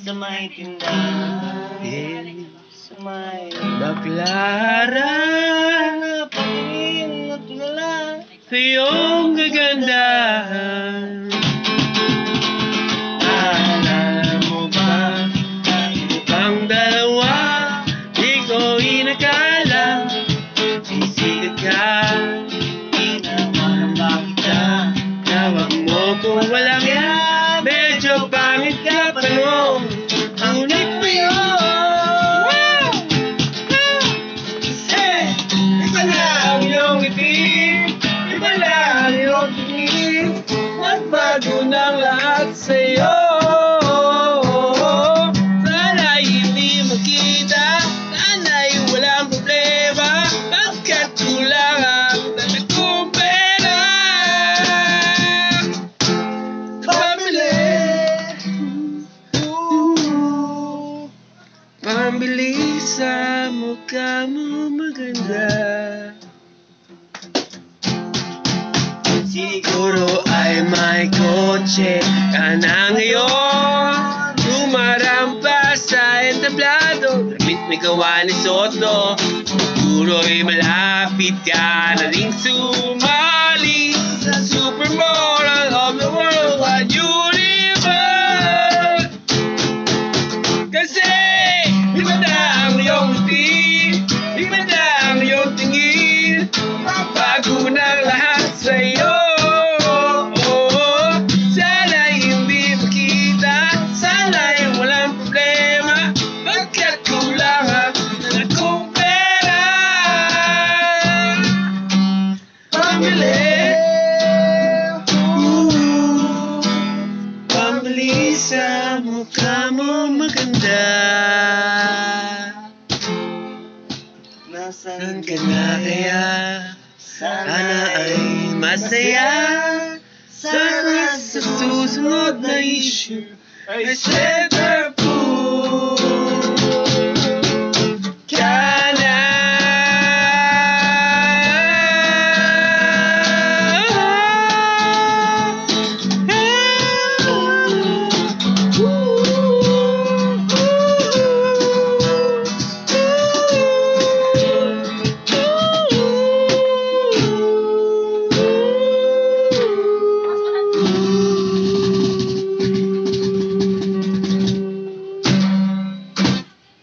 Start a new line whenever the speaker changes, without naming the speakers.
sa may tindahan, sa may
baklaran,
napatingin at wala
iyong kagandahan. Alam mo ba, ang dalawa, di ko inakala, sisikat ka,
pinamahamba kita.
tawag mo kung walang yan, medyo pangit ka pa noon. Ngunit ngayon, iba na ang iyong ngiti, iba na ang iyong tingin, nagbago ng lahat sa'yo. Sana'y hindi magkita, sana'y walang problema, pagkat kulang ang dala kong pera. Pambili sa mukha mo maganda. Siguro ay may kotse ka na ngayon, lumarampas sa entablado, damit na gawa ni Soto. Siguro ay malapit ka na rin sumali sa supermodel of the world wide universe. Kasi iba na ang iyong ngiti, iba na ang iyong tingin, bago na lahat sa'yo. Sana'y hindi makita, sana'y walang problema, pagkat kulang ang dala kong pera. Pambili sa mukha mo maganda. Nasaan ka na kaya? Sana ay masaya. Sana sa susunod na issue ay center pool.